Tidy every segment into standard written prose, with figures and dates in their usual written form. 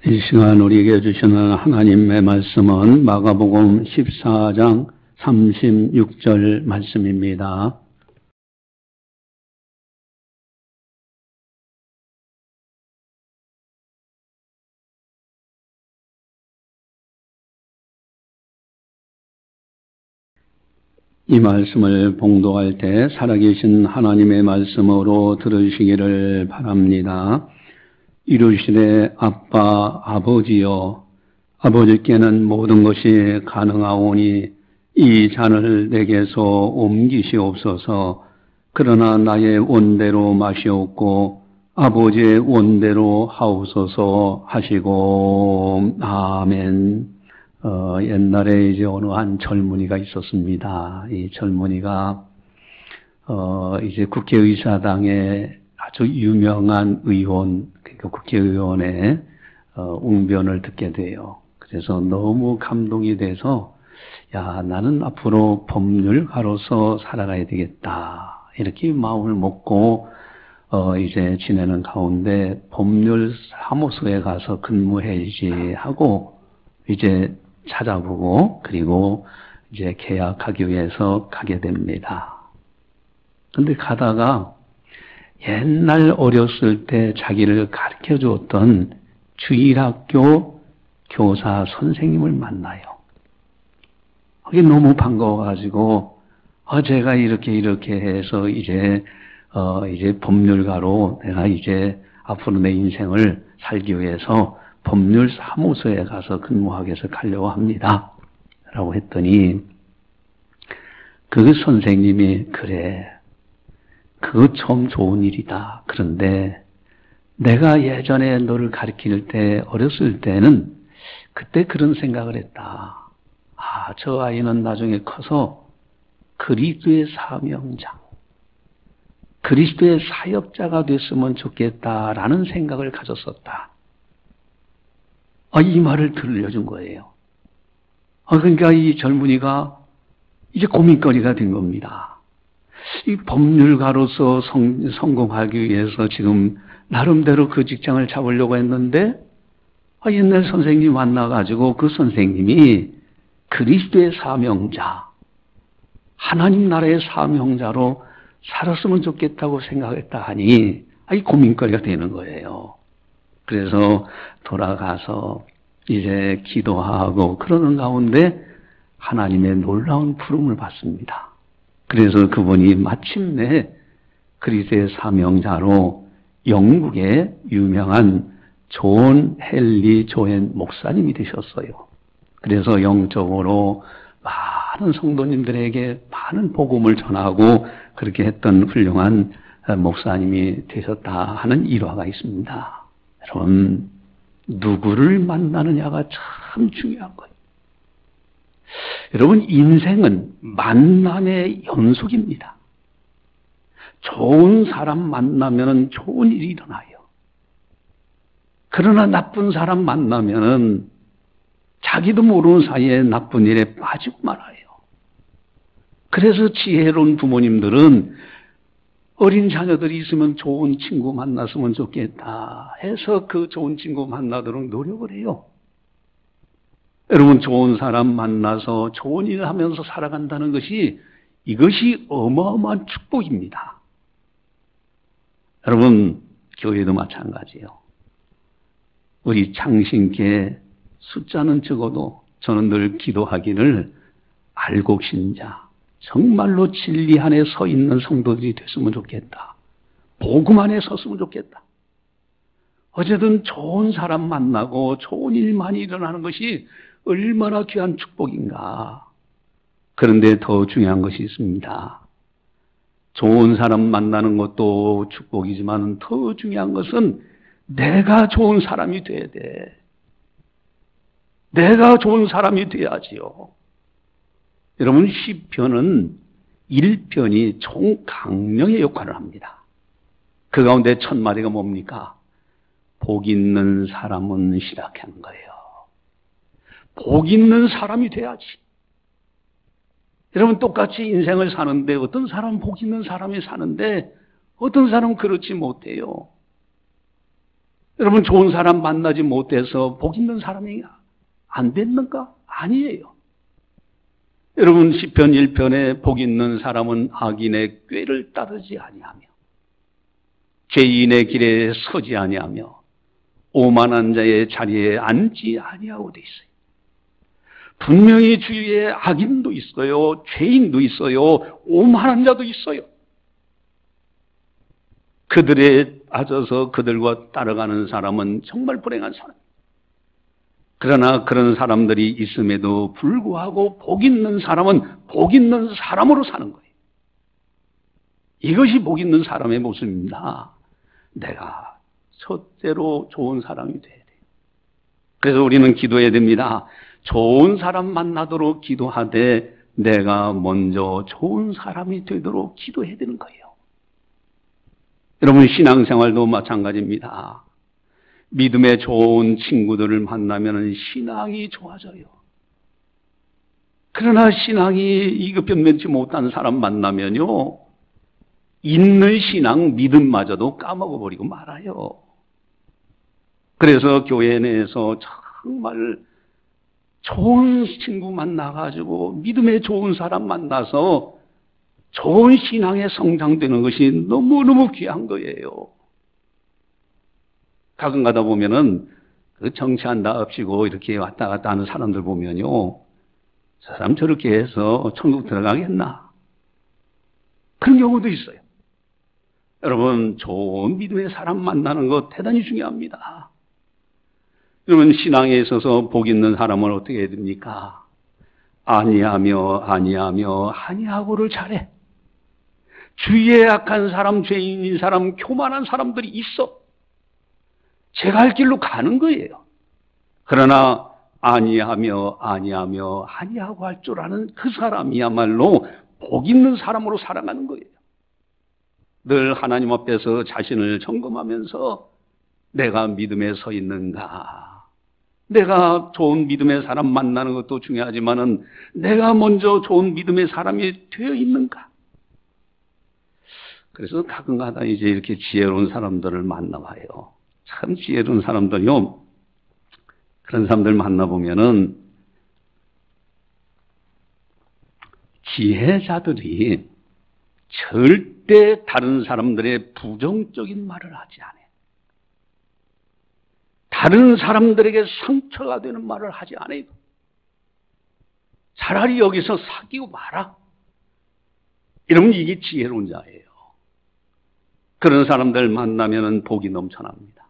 이 시간 우리에게 주시는 하나님의 말씀은 마가복음 14장 36절 말씀입니다. 이 말씀을 봉독할 때 살아계신 하나님의 말씀으로 들으시기를 바랍니다. 이르시되 아빠 아버지여, 아버지께는 모든 것이 가능하오니 이 잔을 내게서 옮기시옵소서. 그러나 나의 원대로 마시옵고 아버지의 원대로 하옵소서 하시고 아멘. 옛날에 이제 어느 한 젊은이가 있었습니다. 이 젊은이가 이제 국회의사당의 아주 유명한 의원, 그러니까 국회의원의 웅변을 듣게 돼요. 그래서 너무 감동이 돼서 야, 나는 앞으로 법률가로서 살아가야 되겠다, 이렇게 마음을 먹고 이제 지내는 가운데 법률사무소에 가서 근무해야지 하고 이제 찾아보고 그리고 이제 계약하기 위해서 가게 됩니다. 근데 가다가 옛날 어렸을 때 자기를 가르쳐 주었던 주일학교 교사 선생님을 만나요. 그게 너무 반가워가지고, 제가 이렇게 해서 이제 법률가로 내가 이제 앞으로 내 인생을 살기 위해서 법률사무소에 가서 근무하기 위해서 가려고 합니다. 라고 했더니, 그 선생님이 그래. 그거 참 좋은 일이다. 그런데 내가 예전에 너를 가르칠 때 어렸을 때는 그때 그런 생각을 했다. 저 아이는 나중에 커서 그리스도의 사명자, 그리스도의 사역자가 됐으면 좋겠다라는 생각을 가졌었다. 이 말을 들려준 거예요. 그러니까 이 젊은이가 이제 고민거리가 된 겁니다. 이 법률가로서 성공하기 위해서 지금 나름대로 그 직장을 잡으려고 했는데 옛날 선생님 만나가지고 그 선생님이 그리스도의 사명자, 하나님 나라의 사명자로 살았으면 좋겠다고 생각했다 하니 이 고민거리가 되는 거예요. 그래서 돌아가서 이제 기도하고 그러는 가운데 하나님의 놀라운 부름을 받습니다. 그래서 그분이 마침내 그리스도의 사명자로 영국의 유명한 존 헨리 조엔 목사님이 되셨어요. 그래서 영적으로 많은 성도님들에게 많은 복음을 전하고 그렇게 했던 훌륭한 목사님이 되셨다 하는 일화가 있습니다. 여러분, 누구를 만나느냐가 참 중요한 거예요. 여러분, 인생은 만남의 연속입니다. 좋은 사람 만나면 좋은 일이 일어나요. 그러나 나쁜 사람 만나면 자기도 모르는 사이에 나쁜 일에 빠지고 말아요. 그래서 지혜로운 부모님들은 어린 자녀들이 있으면 좋은 친구 만났으면 좋겠다 해서 그 좋은 친구 만나도록 노력을 해요. 여러분, 좋은 사람 만나서 좋은 일을 하면서 살아간다는 것이 이것이 어마어마한 축복입니다. 여러분, 교회도 마찬가지예요. 우리 창신교회 숫자는 적어도 저는 늘 기도하기를 알곡신자, 정말로 진리 안에 서 있는 성도들이 됐으면 좋겠다. 복음 안에 섰으면 좋겠다. 어쨌든 좋은 사람 만나고 좋은 일만이 일어나는 것이 얼마나 귀한 축복인가. 그런데 더 중요한 것이 있습니다. 좋은 사람 만나는 것도 축복이지만 더 중요한 것은 내가 좋은 사람이 돼야 돼. 내가 좋은 사람이 돼야지요. 여러분, 시편은 1편이 총강령의 역할을 합니다. 그 가운데 첫 마디가 뭡니까? 복 있는 사람은 시락한 거예요. 복 있는 사람이 돼야지. 여러분, 똑같이 인생을 사는데 어떤 사람은 복 있는 사람이 사는데 어떤 사람은 그렇지 못해요. 여러분, 좋은 사람 만나지 못해서 복 있는 사람이 안 됐는가? 아니에요. 여러분, 시편 1편에 복 있는 사람은 악인의 꾀를 따르지 아니하며 죄인의 길에 서지 아니하며 오만한 자의 자리에 앉지 아니하고 돼 있어요. 분명히 주위에 악인도 있어요. 죄인도 있어요. 오만한 자도 있어요. 그들에 빠져서 그들과 따라가는 사람은 정말 불행한 사람. 그러나 그런 사람들이 있음에도 불구하고 복 있는 사람은 복 있는 사람으로 사는 거예요. 이것이 복 있는 사람의 모습입니다. 내가 첫째로 좋은 사람이 돼야 돼요. 그래서 우리는 기도해야 됩니다. 좋은 사람 만나도록 기도하되 내가 먼저 좋은 사람이 되도록 기도해야 되는 거예요. 여러분, 신앙생활도 마찬가지입니다. 믿음의 좋은 친구들을 만나면 신앙이 좋아져요. 그러나 신앙이 이것 변변치 못한 사람 만나면요, 있는 신앙, 믿음마저도 까먹어버리고 말아요. 그래서 교회 내에서 정말 좋은 친구 만나가지고 믿음의 좋은 사람 만나서 좋은 신앙에 성장되는 것이 너무너무 귀한 거예요. 가끔 가다 보면은 그 정치한다 없이고 이렇게 왔다 갔다 하는 사람들 보면요, 저 사람 저렇게 해서 천국 들어가겠나? 그런 경우도 있어요. 여러분, 좋은 믿음의 사람 만나는 것 대단히 중요합니다. 여러분, 신앙에 있어서 복 있는 사람은 어떻게 해야 됩니까? 아니하고를 잘해. 주위에 악한 사람, 죄인인 사람, 교만한 사람들이 있어. 제가 할 길로 가는 거예요. 그러나 아니하고 할 줄 아는 그 사람이야말로 복 있는 사람으로 살아가는 거예요. 늘 하나님 앞에서 자신을 점검하면서 내가 믿음에 서 있는가? 내가 좋은 믿음의 사람 만나는 것도 중요하지만은 내가 먼저 좋은 믿음의 사람이 되어 있는가? 그래서 가끔가다 이제 이렇게 지혜로운 사람들을 만나봐요. 참 지혜로운 사람들요. 그런 사람들 만나보면은 지혜자들이 절대 다른 사람들의 부정적인 말을 하지 않아요. 다른 사람들에게 상처가 되는 말을 하지 않아요. 차라리 여기서 사귀고 마라. 이러면 이게 지혜로운 자예요. 그런 사람들 만나면 복이 넘쳐납니다.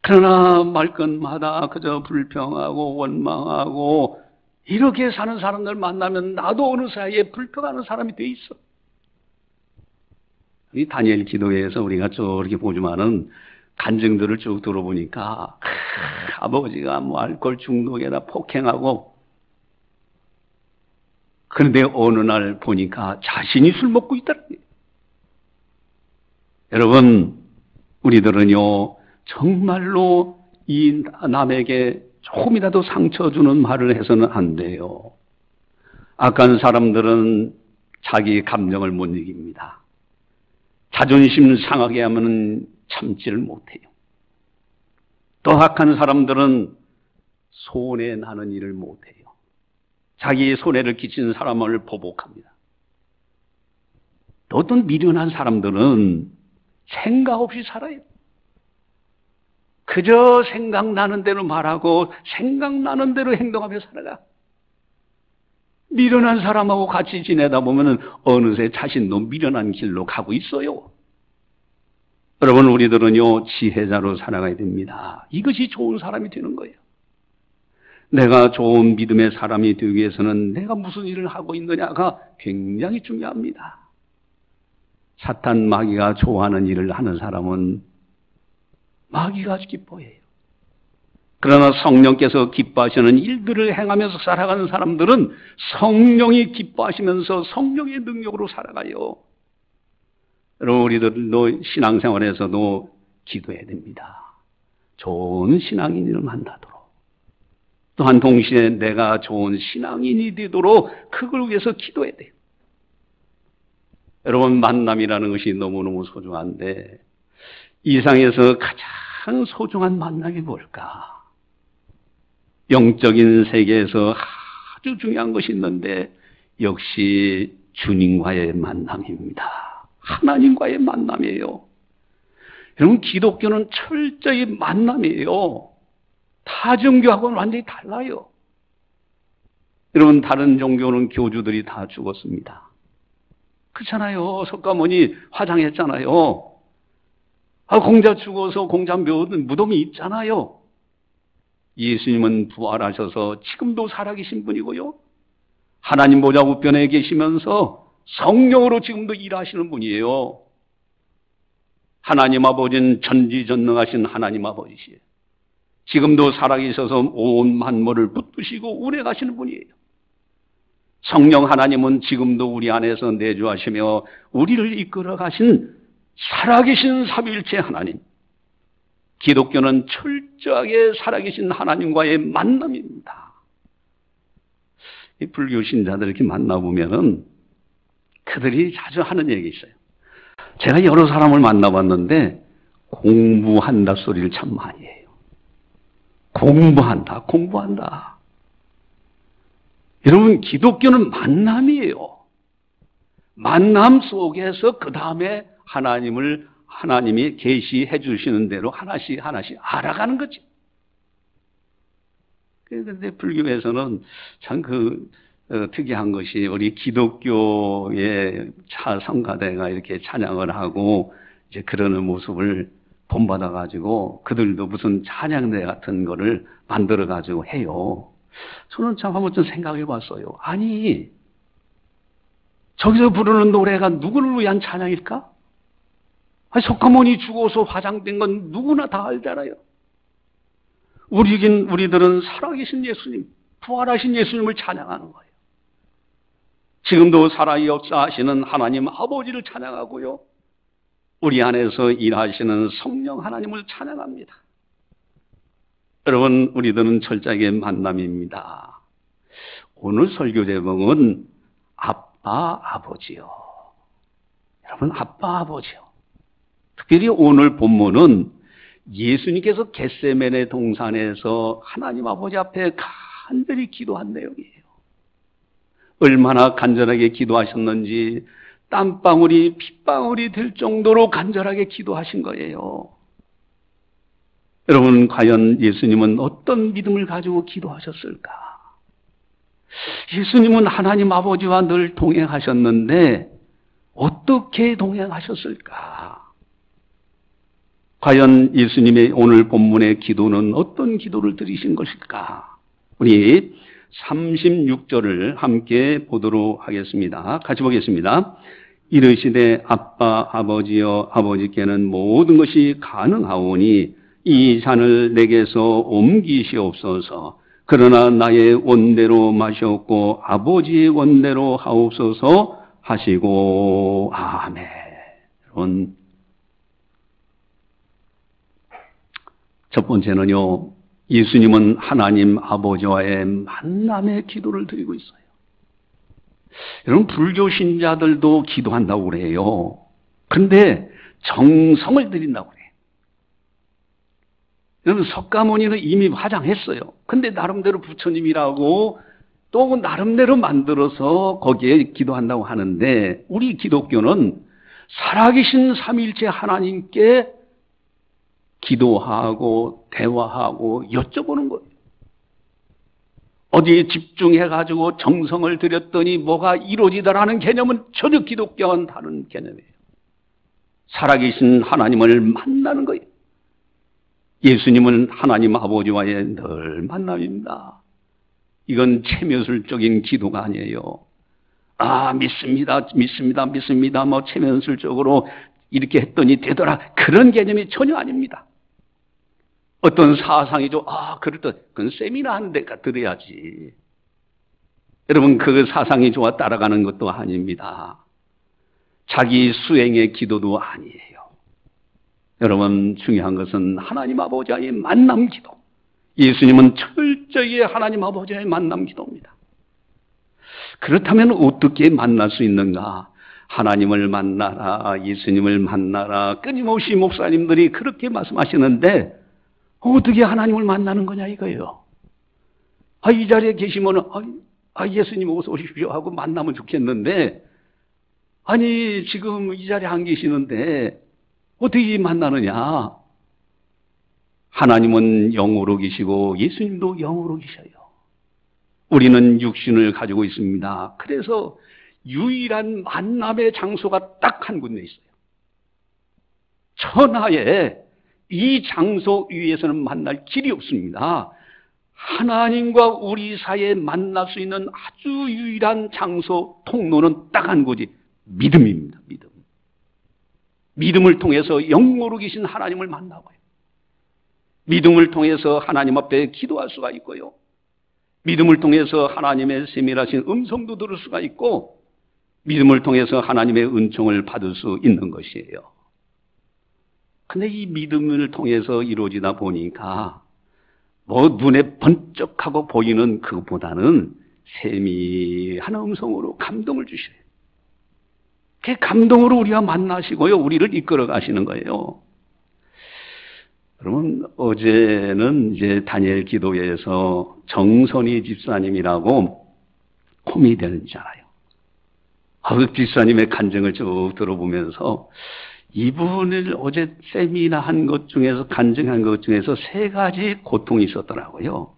그러나 말끝마다 그저 불평하고 원망하고 이렇게 사는 사람들 만나면 나도 어느 사이에 불평하는 사람이 돼 있어. 이 다니엘 기도회에서 우리가 쭉 이렇게 보지만은 간증들을 쭉 들어보니까 아버지가 뭐 알코올 중독에다 폭행하고, 그런데 어느 날 보니까 자신이 술 먹고 있더라고요. 여러분, 우리들은요 정말로 이 남에게 조금이라도 상처 주는 말을 해서는 안 돼요. 악한 사람들은 자기 감정을 못 이깁니다. 자존심 상하게 하면 참지를 못해요. 또 악한 사람들은 손해 나는 일을 못해요. 자기의 손해를 끼친 사람을 보복합니다. 또 어떤 미련한 사람들은 생각 없이 살아요. 그저 생각나는 대로 말하고 생각나는 대로 행동하며 살아가. 미련한 사람하고 같이 지내다 보면 어느새 자신도 미련한 길로 가고 있어요. 여러분, 우리들은요 지혜자로 살아가야 됩니다. 이것이 좋은 사람이 되는 거예요. 내가 좋은 믿음의 사람이 되기 위해서는 내가 무슨 일을 하고 있느냐가 굉장히 중요합니다. 사탄 마귀가 좋아하는 일을 하는 사람은 마귀가 기뻐해요. 그러나 성령께서 기뻐하시는 일들을 행하면서 살아가는 사람들은 성령이 기뻐하시면서 성령의 능력으로 살아가요. 여러분, 우리들도 신앙생활에서도 기도해야 됩니다. 좋은 신앙인을 만나도록, 또한 동시에 내가 좋은 신앙인이 되도록 그걸 위해서 기도해야 돼요. 여러분, 만남이라는 것이 너무너무 소중한데 이 세상에서 가장 소중한 만남이 뭘까? 영적인 세계에서 아주 중요한 것이 있는데 역시 주님과의 만남입니다. 하나님과의 만남이에요. 여러분, 기독교는 철저히 만남이에요. 타 종교하고는 완전히 달라요. 여러분, 다른 종교는 교주들이 다 죽었습니다. 그렇잖아요. 석가모니 화장했잖아요. 공자 죽어서 공자 무덤이 있잖아요. 예수님은 부활하셔서 지금도 살아계신 분이고요. 하나님 보좌 우편에 계시면서 성령으로 지금도 일하시는 분이에요. 하나님 아버지는 전지전능하신 하나님 아버지시에요. 지금도 살아계셔서 온 만물을 붙드시고 운행하시는 분이에요. 성령 하나님은 지금도 우리 안에서 내주하시며 우리를 이끌어 가신 살아계신 삼위일체 하나님. 기독교는 철저하게 살아계신 하나님과의 만남입니다. 이 불교 신자들 이렇게 만나보면은 그들이 자주 하는 얘기 있어요. 제가 여러 사람을 만나봤는데 공부한다 소리를 참 많이 해요. 공부한다. 여러분, 기독교는 만남이에요. 만남 속에서 그 다음에 하나님이 계시해 주시는 대로 하나씩 알아가는 거지. 그런데 불교에서는 참 특이한 것이 우리 기독교의 성가대가 이렇게 찬양을 하고 이제 그러는 모습을 본받아가지고 그들도 무슨 찬양대 같은 거를 만들어가지고 해요. 저는 참 한번 좀 생각해 봤어요. 아니, 저기서 부르는 노래가 누구를 위한 찬양일까? 석가모니 죽어서 화장된 건 누구나 다 알잖아요. 우리들은 살아계신 예수님, 부활하신 예수님을 찬양하는 거예요. 지금도 살아 역사하시는 하나님 아버지를 찬양하고요. 우리 안에서 일하시는 성령 하나님을 찬양합니다. 여러분, 우리들은 철저하게 만남입니다. 오늘 설교 제목은 아빠, 아버지요. 여러분, 아빠, 아버지요. 특별히 오늘 본문은 예수님께서 겟세마네 동산에서 하나님 아버지 앞에 간절히 기도한 내용이에요. 얼마나 간절하게 기도하셨는지 땀방울이 핏방울이 될 정도로 간절하게 기도하신 거예요. 여러분, 과연 예수님은 어떤 믿음을 가지고 기도하셨을까? 예수님은 하나님 아버지와 늘 동행하셨는데 어떻게 동행하셨을까? 과연 예수님의 오늘 본문의 기도는 어떤 기도를 드리신 것일까? 우리 36절을 함께 보도록 하겠습니다. 같이 보겠습니다. 이르시되 아빠 아버지여 아버지께는 모든 것이 가능하오니 이 잔을 내게서 옮기시옵소서. 그러나 나의 원대로 마시옵고 아버지의 원대로 하옵소서 하시고 아멘. 여러분, 첫 번째는요, 예수님은 하나님 아버지와의 만남의 기도를 드리고 있어요. 여러분, 불교 신자들도 기도한다고 그래요. 그런데 정성을 들인다고 그래요. 여러분, 석가모니는 이미 화장했어요. 근데 나름대로 부처님이라고 또 나름대로 만들어서 거기에 기도한다고 하는데, 우리 기독교는 살아계신 삼위일체 하나님께 기도하고 대화하고 여쭤보는 거예요. 어디에 집중해가지고 정성을 들였더니 뭐가 이루어지더라는 개념은 전혀 기독교와는 다른 개념이에요. 살아계신 하나님을 만나는 거예요. 예수님은 하나님 아버지와의 늘 만남입니다. 이건 체면술적인 기도가 아니에요. 믿습니다. 뭐 체면술적으로 이렇게 했더니 되더라. 그런 개념이 전혀 아닙니다. 어떤 사상이죠. 그렇다. 그건 세미나 하는 데가 들어야지. 여러분, 그 사상이 좋아 따라가는 것도 아닙니다. 자기 수행의 기도도 아니에요. 여러분, 중요한 것은 하나님 아버지와의 만남 기도. 예수님은 철저히 하나님 아버지와의 만남 기도입니다. 그렇다면 어떻게 만날 수 있는가? 하나님을 만나라, 예수님을 만나라. 끊임없이 목사님들이 그렇게 말씀하시는데 어떻게 하나님을 만나는 거냐 이거예요. 이 자리에 계시면 예수님 어서 오십시오 하고 만나면 좋겠는데, 아니 지금 이 자리에 안 계시는데 어떻게 만나느냐. 하나님은 영으로 계시고 예수님도 영으로 계셔요. 우리는 육신을 가지고 있습니다. 그래서 유일한 만남의 장소가 딱 한 군데 있어요. 천하에 이 장소 위에서는 만날 길이 없습니다. 하나님과 우리 사이에 만날 수 있는 아주 유일한 장소, 통로는 딱 한 곳이 믿음입니다. 믿음. 믿음을 통해서 영으로 계신 하나님을 만나고요. 믿음을 통해서 하나님 앞에 기도할 수가 있고요. 믿음을 통해서 하나님의 세밀하신 음성도 들을 수가 있고, 믿음을 통해서 하나님의 은총을 받을 수 있는 것이에요. 근데 이 믿음을 통해서 이루어지다 보니까 눈에 번쩍하고 보이는 그보다는 세미한 음성으로 감동을 주셔요. 그 감동으로 우리와 만나시고요, 우리를 이끌어 가시는 거예요. 여러분, 어제는 이제 다니엘 기도회에서 정선희 집사님이라고 코미디언이잖아요. 그 집사님의 간증을 쭉 들어보면서 이분을 어제 세미나한 것 중에서, 간증한 것 중에서 세 가지 고통이 있었더라고요.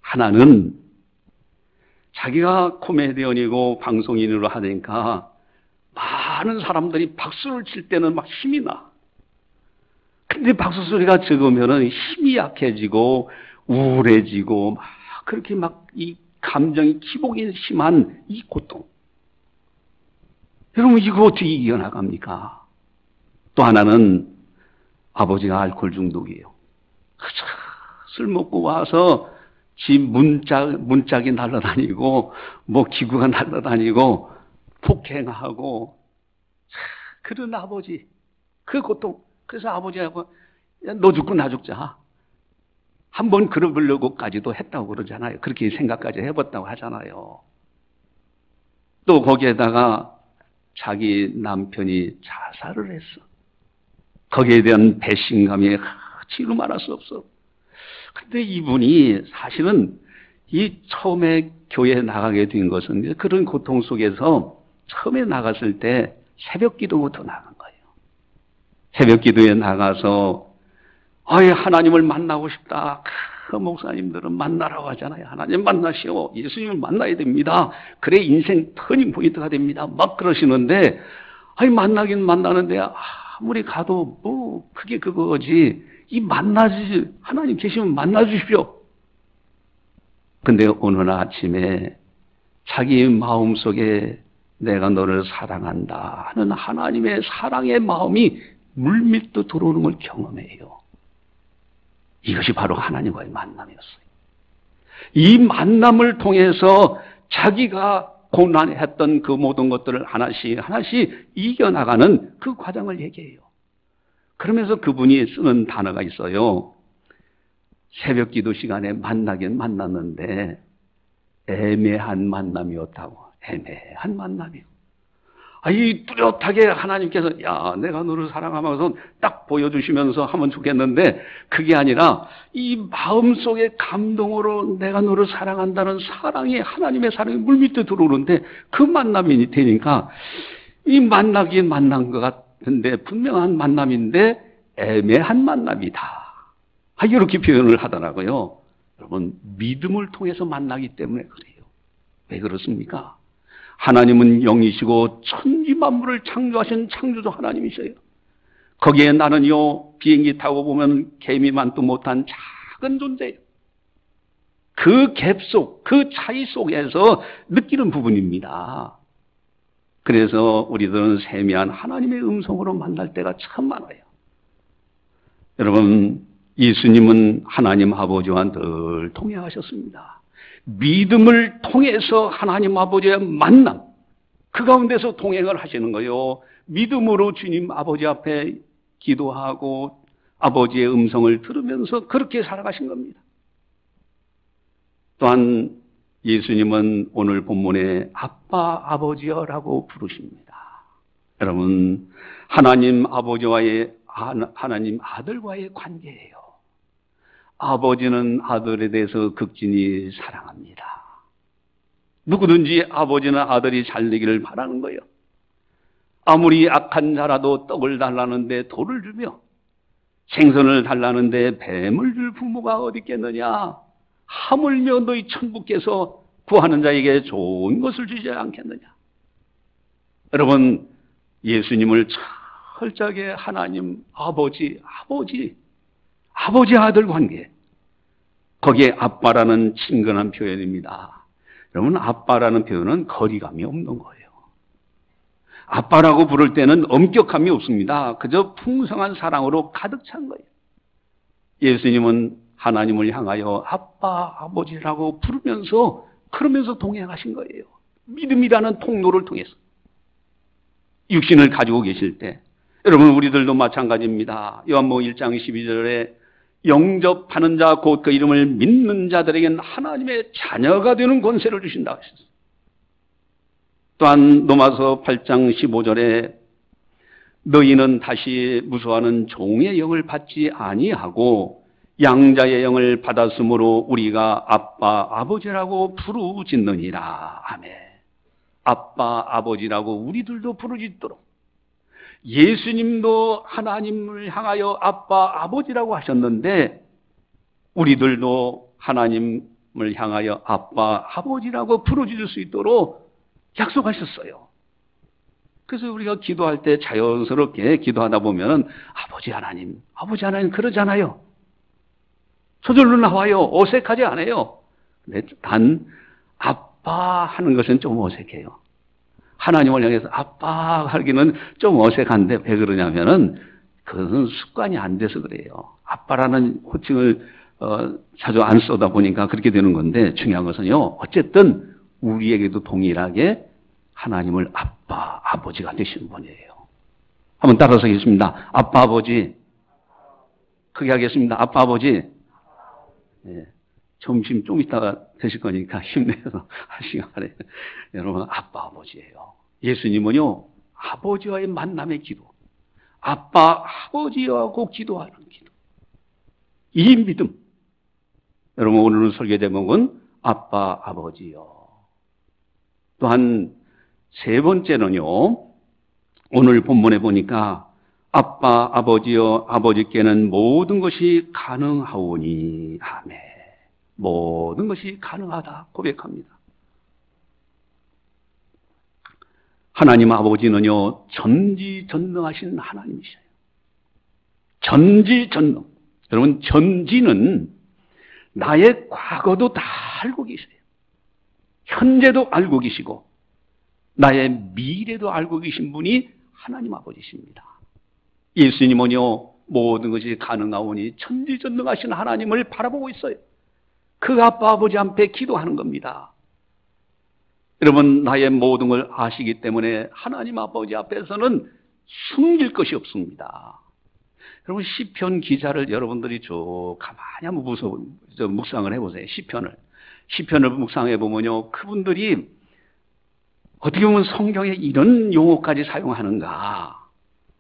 하나는 자기가 코미디언이고 방송인으로 하니까 많은 사람들이 박수를 칠 때는 막 힘이 나. 근데 박수 소리가 적으면은 힘이 약해지고 우울해지고 막 그렇게 막 이 감정이 기복이 심한 이 고통. 여러분, 이거 어떻게 이겨나갑니까? 또 하나는 아버지가 알코올 중독이에요. 술 먹고 와서 집 문짝이 날아다니고 뭐 기구가 날아다니고 폭행하고, 그런 아버지, 그 고통. 그래서 아버지하고 너 죽고 나 죽자. 한번 그러려고까지도 했다고 그러잖아요. 그렇게 생각까지 해봤다고 하잖아요. 또 거기에다가 자기 남편이 자살을 했어. 거기에 대한 배신감이 치루 말할 수 없어. 근데 이분이 사실은 이 처음에 교회에 나가게 된 것은 그런 고통 속에서 처음에 나갔을 때 새벽 기도부터 나간 거예요. 새벽 기도에 나가서 하나님을 만나고 싶다. 그 목사님들은 만나라고 하잖아요. 하나님 만나시오. 예수님을 만나야 됩니다. 그래 인생 터닝 포인트가 됩니다. 막 그러시는데, 만나긴 만나는데 아무리 가도 뭐 그게 그거지. 만나지, 하나님 계시면 만나 주십시오. 근데 어느 날 아침에 자기 마음속에 내가 너를 사랑한다 하는 하나님의 사랑의 마음이 물밀듯 들어오는 걸 경험해요. 이것이 바로 하나님과의 만남이었어요. 이 만남을 통해서 자기가 고난했던 그 모든 것들을 하나씩 이겨나가는 그 과정을 얘기해요. 그러면서 그분이 쓰는 단어가 있어요. 새벽 기도 시간에 만나긴 만났는데 애매한 만남이었다고. 애매한 만남이요. 이 뚜렷하게 하나님께서 내가 너를 사랑하면서 딱 보여주시면서 하면 좋겠는데, 그게 아니라 이 마음속의 감동으로 내가 너를 사랑한다는 사랑이, 하나님의 사랑이 물밑에 들어오는데, 그 만남이 되니까 이 만나긴 만난 것 같은데 분명한 만남인데 애매한 만남이다. 이렇게 표현을 하더라고요. 여러분, 믿음을 통해서 만나기 때문에 그래요. 왜 그렇습니까? 하나님은 영이시고 천지 만물을 창조하신 창조주 하나님이셔요. 거기에 나는요, 비행기 타고 보면 개미만도 못한 작은 존재예요. 그 갭 속, 그 차이 속에서 느끼는 부분입니다. 그래서 우리들은 세미한 하나님의 음성으로 만날 때가 참 많아요. 여러분, 예수님은 하나님 아버지와 늘 동행하셨습니다. 믿음을 통해서 하나님 아버지의 만남, 그 가운데서 동행을 하시는 거예요. 믿음으로 주님 아버지 앞에 기도하고 아버지의 음성을 들으면서 그렇게 살아가신 겁니다. 또한 예수님은 오늘 본문에 아빠, 아버지여라고 부르십니다. 여러분, 하나님 아버지와의, 하나님 아들과의 관계예요. 아버지는 아들에 대해서 극진히 사랑합니다. 누구든지 아버지는 아들이 잘 되기를 바라는 거예요. 아무리 악한 자라도 떡을 달라는데 돌을 주며 생선을 달라는데 뱀을 줄 부모가 어디 있겠느냐. 하물며 너희 천부께서 구하는 자에게 좋은 것을 주지 않겠느냐. 여러분, 예수님을 철저하게 하나님 아버지 아들 관계, 거기에 아빠라는 친근한 표현입니다. 여러분, 아빠라는 표현은 거리감이 없는 거예요. 아빠라고 부를 때는 엄격함이 없습니다. 그저 풍성한 사랑으로 가득 찬 거예요. 예수님은 하나님을 향하여 아빠, 아버지라고 부르면서 그러면서 동행하신 거예요. 믿음이라는 통로를 통해서. 육신을 가지고 계실 때 여러분, 우리들도 마찬가지입니다. 요한복음 1장 12절에 영접하는 자 곧 그 이름을 믿는 자들에게는 하나님의 자녀가 되는 권세를 주신다고 하셨어요. 또한 로마서 8장 15절에 너희는 다시 무수하는 종의 영을 받지 아니하고 양자의 영을 받았으므로 우리가 아빠 아버지라고 부르짖느니라. 아멘. 아빠 아버지라고 우리들도 부르짖도록 예수님도 하나님을 향하여 아빠 아버지라고 하셨는데 우리들도 하나님을 향하여 아빠 아버지라고 부르짖을 수 있도록 약속하셨어요. 그래서 우리가 기도할 때 자연스럽게 기도하다 보면 아버지 하나님 그러잖아요. 저절로 나와요. 어색하지 않아요. 단 아빠 하는 것은 좀 어색해요. 하나님을 향해서 아빠 하기는 좀 어색한데 왜 그러냐면은 그것은 습관이 안 돼서 그래요. 아빠라는 호칭을 자주 안 써다 보니까 그렇게 되는 건데 중요한 것은요. 어쨌든 우리에게도 동일하게 하나님을 아빠, 아버지가 되시는 분이에요. 한번 따라서 하겠습니다. 아빠, 아버지. 크게 하겠습니다. 아빠, 아버지. 네. 점심 좀 이따가 드실 거니까 힘내서 하시기 바래요. 여러분, 아빠, 아버지예요. 예수님은요, 아버지와의 만남의 기도, 아빠, 아버지하고 기도하는 기도. 이 믿음. 여러분, 오늘 설교 제목은 아빠, 아버지요. 또한 세 번째는요, 오늘 본문에 보니까 아빠, 아버지여, 아버지께는 모든 것이 가능하오니. 아멘. 모든 것이 가능하다 고백합니다. 하나님 아버지는요, 전지전능하신 하나님이셔요. 전지전능. 여러분, 전지는 나의 과거도 다 알고 계세요. 현재도 알고 계시고 나의 미래도 알고 계신 분이 하나님 아버지십니다. 예수님은요, 모든 것이 가능하오니 전지전능하신 하나님을 바라보고 있어요. 그 아빠 아버지 앞에 기도하는 겁니다. 여러분, 나의 모든 걸 아시기 때문에 하나님 아버지 앞에서는 숨길 것이 없습니다. 여러분, 시편 기자를 여러분들이 쭉 가만히 한번 묵상을 해보세요. 시편을 묵상해 보면요, 그분들이 어떻게 보면 성경에 이런 용어까지 사용하는가?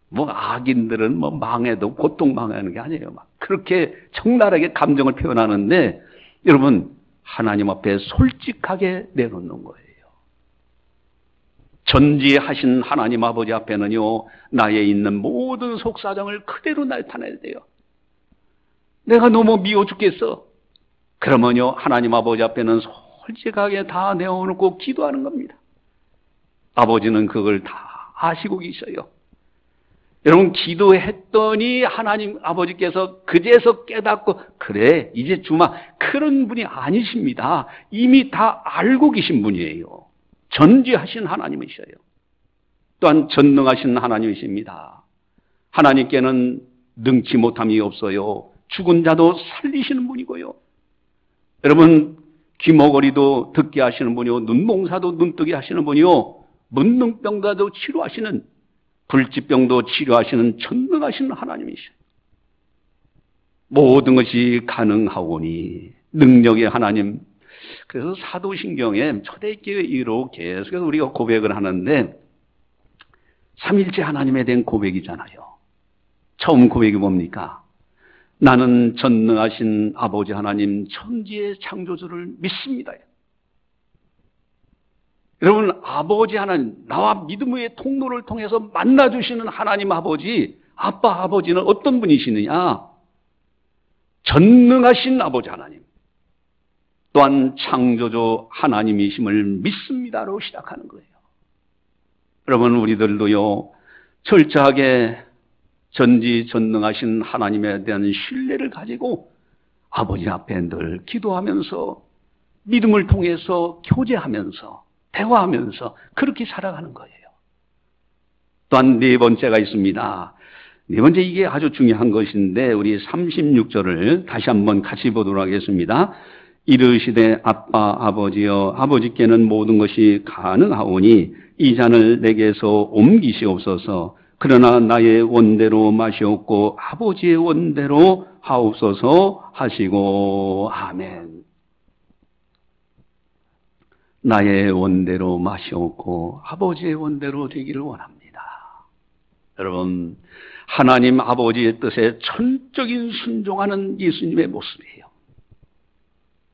뭐 악인들은 뭐 망해도 고통 망하는 게 아니에요. 막 그렇게 적나라하게 감정을 표현하는데 여러분, 하나님 앞에 솔직하게 내놓는 거예요. 전지하신 하나님 아버지 앞에는요, 나의 있는 모든 속사정을 그대로 나타내야 돼요. 내가 너무 미워 죽겠어. 그러면요, 하나님 아버지 앞에는 솔직하게 다 내어놓고 기도하는 겁니다. 아버지는 그걸 다 아시고 계셔요. 여러분, 기도했더니 하나님 아버지께서 그제서 깨닫고 그래 이제 주마, 그런 분이 아니십니다. 이미 다 알고 계신 분이에요. 전지하신 하나님이셔요. 또한 전능하신 하나님이십니다. 하나님께는 능치 못함이 없어요. 죽은 자도 살리시는 분이고요. 여러분, 귀머거리도 듣게 하시는 분이요, 눈몽사도 눈뜨게 하시는 분이요, 문둥병자도 치료하시는, 불치병도 치료하시는 전능하신 하나님이셔요. 모든 것이 가능하오니 능력의 하나님. 그래서 사도신경에 초대교회 이후로 계속해서 우리가 고백을 하는데 삼일째 하나님에 대한 고백이잖아요. 처음 고백이 뭡니까? 나는 전능하신 아버지 하나님 천지의 창조주를 믿습니다. 여러분, 아버지 하나님, 나와 믿음의 통로를 통해서 만나주시는 하나님 아버지, 아빠 아버지는 어떤 분이시느냐? 전능하신 아버지 하나님, 또한 창조주 하나님이심을 믿습니다로 시작하는 거예요. 여러분, 우리들도요, 철저하게 전지전능하신 하나님에 대한 신뢰를 가지고 아버지 앞에 늘 기도하면서 믿음을 통해서 교제하면서 대화하면서 그렇게 살아가는 거예요. 또한 네 번째가 있습니다. 네 번째, 이게 아주 중요한 것인데 우리 36절을 다시 한번 같이 보도록 하겠습니다. 이르시되 아빠 아버지여 아버지께는 모든 것이 가능하오니 이 잔을 내게서 옮기시옵소서. 그러나 나의 원대로 마시옵고 아버지의 원대로 하옵소서 하시고 아멘. 나의 원대로 마시옵고 아버지의 원대로 되기를 원합니다. 여러분, 하나님 아버지의 뜻에 전적인 순종하는 예수님의 모습이에요.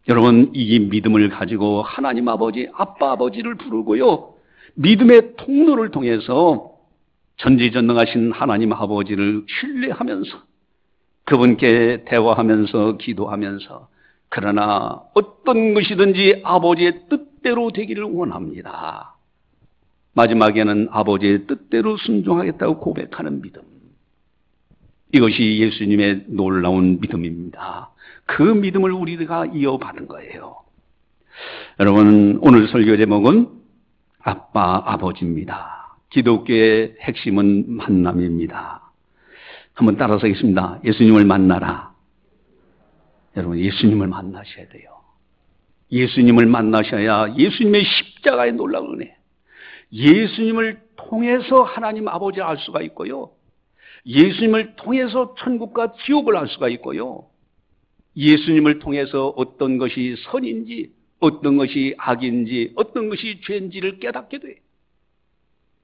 여러분, 이 믿음을 가지고 하나님 아버지, 아빠 아버지를 부르고요, 믿음의 통로를 통해서 전지전능하신 하나님 아버지를 신뢰하면서 그분께 대화하면서 기도하면서, 그러나 어떤 것이든지 아버지의 뜻대로 되기를 원합니다. 마지막에는 아버지의 뜻대로 순종하겠다고 고백하는 믿음. 이것이 예수님의 놀라운 믿음입니다. 그 믿음을 우리가 이어받은 거예요. 여러분, 오늘 설교 제목은 아빠 아버지입니다. 기독교의 핵심은 만남입니다. 한번 따라서 하겠습니다. 예수님을 만나라. 여러분, 예수님을 만나셔야 돼요. 예수님을 만나셔야 예수님의 십자가의 놀라운 은혜, 예수님을 통해서 하나님 아버지를 알 수가 있고요, 예수님을 통해서 천국과 지옥을 알 수가 있고요, 예수님을 통해서 어떤 것이 선인지 어떤 것이 악인지 어떤 것이 죄인지를 깨닫게 돼요.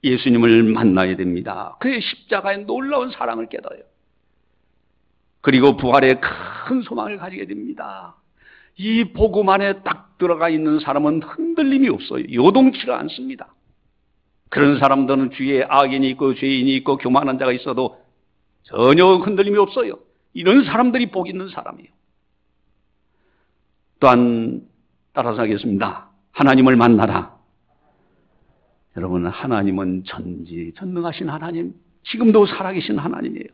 예수님을 만나야 됩니다. 그의 십자가의 놀라운 사랑을 깨달아요. 그리고 부활의 큰 소망을 가지게 됩니다. 이 복음 안에 딱 들어가 있는 사람은 흔들림이 없어요. 요동치가 않습니다. 그런 사람들은 주위에 악인이 있고 죄인이 있고 교만한 자가 있어도 전혀 흔들림이 없어요. 이런 사람들이 복 있는 사람이에요. 또한 따라서 하겠습니다. 하나님을 만나라. 여러분, 하나님은 전지전능하신 하나님, 지금도 살아계신 하나님이에요.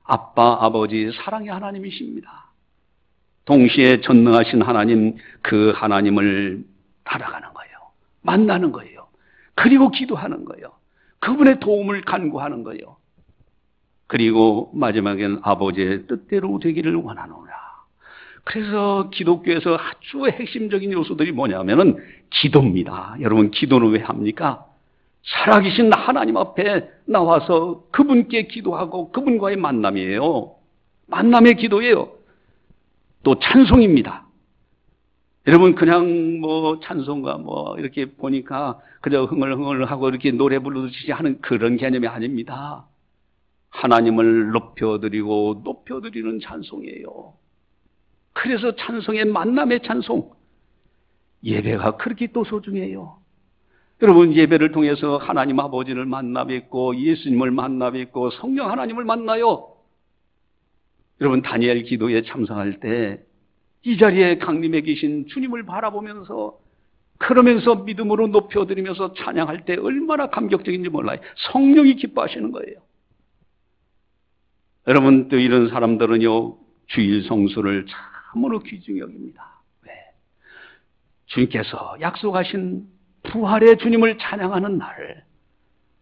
아빠, 아버지, 사랑의 하나님이십니다. 동시에 전능하신 하나님, 그 하나님을 따라가는 거예요. 만나는 거예요. 그리고 기도하는 거예요. 그분의 도움을 간구하는 거예요. 그리고 마지막엔 아버지의 뜻대로 되기를 원하노라. 그래서 기독교에서 아주 핵심적인 요소들이 뭐냐면은 기도입니다. 여러분, 기도는 왜 합니까? 살아계신 하나님 앞에 나와서 그분께 기도하고 그분과의 만남이에요. 만남의 기도예요. 또 찬송입니다. 여러분, 그냥 뭐 찬송가 뭐 이렇게 보니까 그저 흥얼흥얼 하고 이렇게 노래 부르듯이 하는 그런 개념이 아닙니다. 하나님을 높여드리고 높여드리는 찬송이에요. 그래서 찬송의 만남의 찬송, 예배가 그렇게 또 소중해요. 여러분, 예배를 통해서 하나님 아버지를 만나 뵙고 예수님을 만나 뵙고 성령 하나님을 만나요. 여러분, 다니엘 기도에 참석할 때 이 자리에 강림해 계신 주님을 바라보면서, 그러면서 믿음으로 높여드리면서 찬양할 때 얼마나 감격적인지 몰라요. 성령이 기뻐하시는 거예요. 여러분, 또 이런 사람들은요, 주일 성수를 참으로 귀중히 여깁니다. 왜? 주님께서 약속하신 부활의 주님을 찬양하는 날,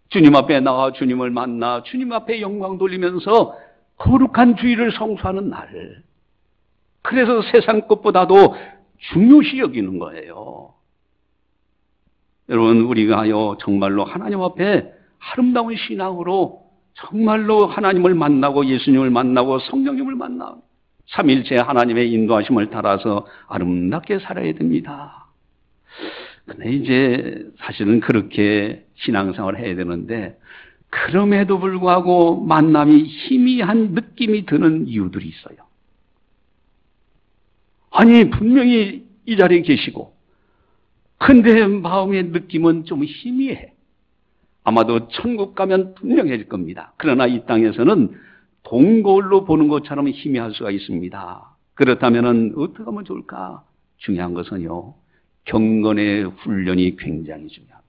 주님 앞에 나와 주님을 만나 주님 앞에 영광 돌리면서 거룩한 주일을 성수하는 날, 그래서 세상 것보다도 중요시 여기는 거예요. 여러분, 우리가요 정말로 하나님 앞에 아름다운 신앙으로 정말로 하나님을 만나고 예수님을 만나고 성령님을 만나 삼일체 하나님의 인도하심을 따라서 아름답게 살아야 됩니다. 근데 이제 사실은 그렇게 신앙생활을 해야 되는데, 그럼에도 불구하고 만남이 희미한 느낌이 드는 이유들이 있어요. 아니, 분명히 이 자리에 계시고, 근데 마음의 느낌은 좀 희미해. 아마도 천국 가면 분명해질 겁니다. 그러나 이 땅에서는 동거울로 보는 것처럼 희미할 수가 있습니다. 그렇다면 어떻게 하면 좋을까? 중요한 것은요, 경건의 훈련이 굉장히 중요합니다.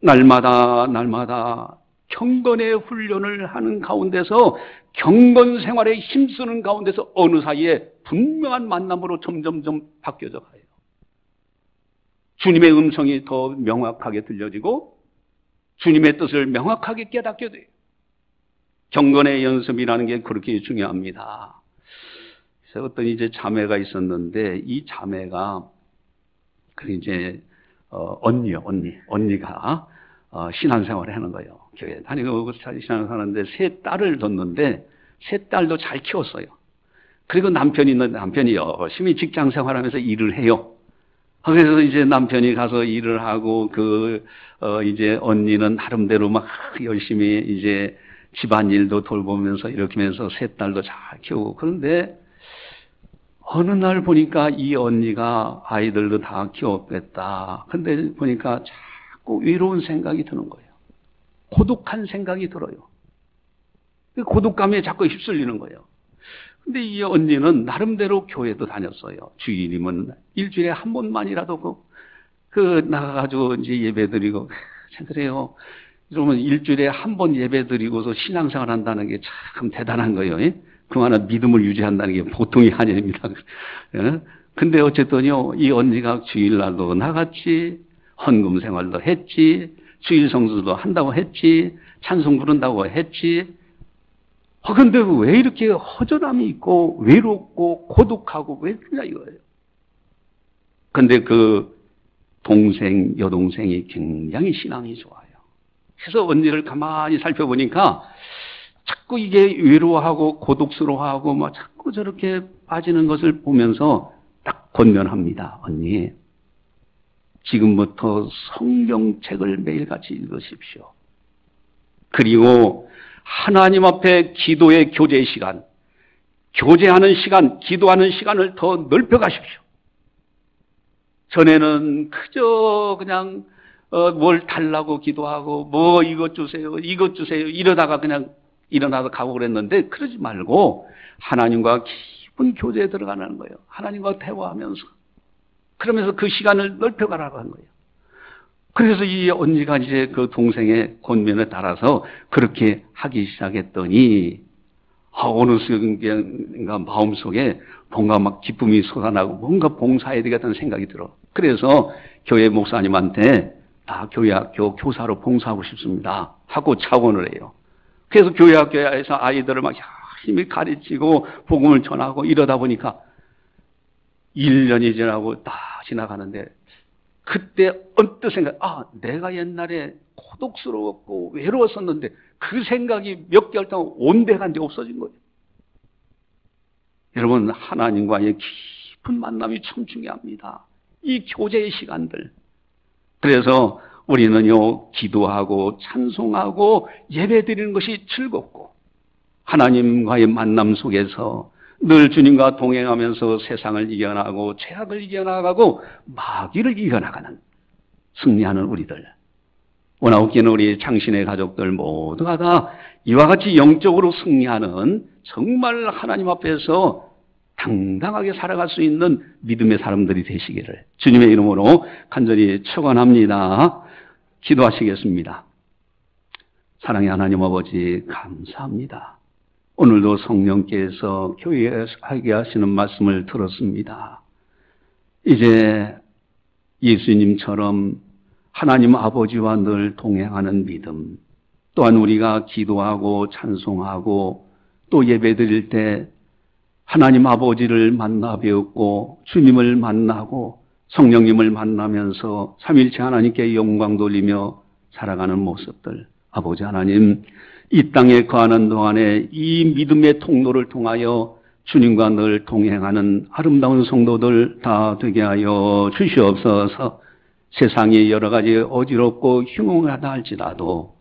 날마다 경건의 훈련을 하는 가운데서, 경건 생활에 힘쓰는 가운데서 어느 사이에 분명한 만남으로 점점점 바뀌어져 가요. 주님의 음성이 더 명확하게 들려지고 주님의 뜻을 명확하게 깨닫게 돼요. 경건의 연습이라는 게 그렇게 중요합니다. 그래서 어떤 이제 자매가 있었는데, 이 자매가 언니가 신앙생활을 하는 거예요. 교회 다니고 신앙생활 하는데 세 딸을 뒀는데 세 딸도 잘 키웠어요. 그리고 남편이 열심히 직장 생활하면서 일을 해요. 그래서 이제 남편이 가서 일을 하고 이제 언니는 나름대로 막 열심히 이제 집안일도 돌보면서 이렇게 하면서 세 딸도 잘 키우고. 그런데 어느 날 보니까 이 언니가 아이들도 다 키웠겠다. 근데 보니까 자꾸 외로운 생각이 드는 거예요. 고독한 생각이 들어요. 고독감에 자꾸 휩쓸리는 거예요. 근데 이 언니는 나름대로 교회도 다녔어요. 주일이면 일주일에 한 번만이라도 나가가지고 이제 예배 드리고. 그래요. 그러면 일주일에 한 번 예배 드리고서 신앙생활 한다는 게 참 대단한 거예요. 그만한 믿음을 유지한다는 게 보통이 아닙니다. 근데 어쨌든요, 이 언니가 주일날도 나갔지, 헌금 생활도 했지, 주일 성수도 한다고 했지, 찬송 부른다고 했지. 근데 왜 이렇게 허전함이 있고 외롭고 고독하고 왜 그러냐 이거예요. 근데 그 여동생이 굉장히 신앙이 좋아요. 그래서 언니를 가만히 살펴보니까 자꾸 이게 외로워하고 고독스러워하고 막 자꾸 저렇게 빠지는 것을 보면서 딱 권면합니다. 언니, 지금부터 성경책을 매일같이 읽으십시오. 그리고 하나님 앞에 기도의 교제 시간, 교제하는 시간, 기도하는 시간을 더 넓혀가십시오. 전에는 그저 그냥 뭘 달라고 기도하고 뭐 이것 주세요 이러다가 그냥 일어나서 가고 그랬는데, 그러지 말고 하나님과 깊은 교제에 들어가는 거예요. 하나님과 대화하면서, 그러면서 그 시간을 넓혀가라고 한 거예요. 그래서 이 언니가 이제 그 동생의 권면에 따라서 그렇게 하기 시작했더니, 어느 순간인가 마음속에 뭔가 막 기쁨이 솟아나고 뭔가 봉사해야 되겠다는 생각이 들어. 그래서 교회 목사님한테 나 교회 학교 교사로 봉사하고 싶습니다 하고 차원을 해요. 그래서 교회 학교에서 아이들을 막 열심히 가르치고 복음을 전하고 이러다 보니까 1년이 지나고 딱 지나가는데, 그때 언뜻 내가 옛날에 고독스러웠고 외로웠었는데 그 생각이 몇 개월 동안 온데간데 없어진 거예요. 여러분, 하나님과의 깊은 만남이 참 중요합니다. 이 교제의 시간들. 그래서 우리는요, 기도하고 찬송하고 예배드리는 것이 즐겁고, 하나님과의 만남 속에서 늘 주님과 동행하면서 세상을 이겨나가고 죄악을 이겨나가고 마귀를 이겨나가는, 승리하는 우리들. 원하옵기는 우리 창신의 가족들 모두가 다 이와 같이 영적으로 승리하는, 정말 하나님 앞에서 당당하게 살아갈 수 있는 믿음의 사람들이 되시기를 주님의 이름으로 간절히 축원합니다. 기도하시겠습니다. 사랑의 하나님 아버지, 감사합니다. 오늘도 성령께서 교회에 하게 하시는 말씀을 들었습니다. 이제 예수님처럼 하나님 아버지와 늘 동행하는 믿음, 또한 우리가 기도하고 찬송하고 또 예배드릴 때 하나님 아버지를 만나 배웠고 주님을 만나고 성령님을 만나면서 삼위일체 하나님께 영광 돌리며 살아가는 모습들, 아버지 하나님, 이 땅에 거하는 동안에 이 믿음의 통로를 통하여 주님과 늘 동행하는 아름다운 성도들 다 되게 하여 주시옵소서. 세상이 여러 가지 어지럽고 흉흉하다 할지라도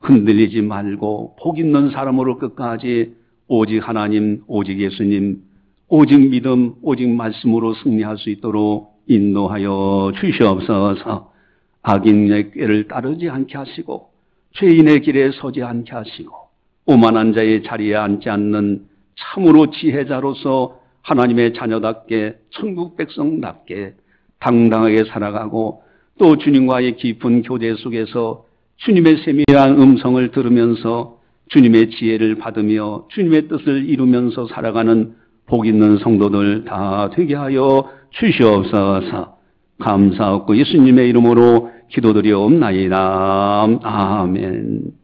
흔들리지 말고 복 있는 사람으로 끝까지 오직 하나님, 오직 예수님, 오직 믿음, 오직 말씀으로 승리할 수 있도록 인도하여 주시옵소서. 악인의 꾀를 따르지 않게 하시고 죄인의 길에 서지 않게 하시고 오만한 자의 자리에 앉지 않는 참으로 지혜자로서 하나님의 자녀답게 천국 백성답게 당당하게 살아가고 또 주님과의 깊은 교제 속에서 주님의 세밀한 음성을 들으면서 주님의 지혜를 받으며 주님의 뜻을 이루면서 살아가는 복 있는 성도들 다 되게 하여 주시옵소서. 감사하고 예수님의 이름으로 기도드리옵나이다. 아멘.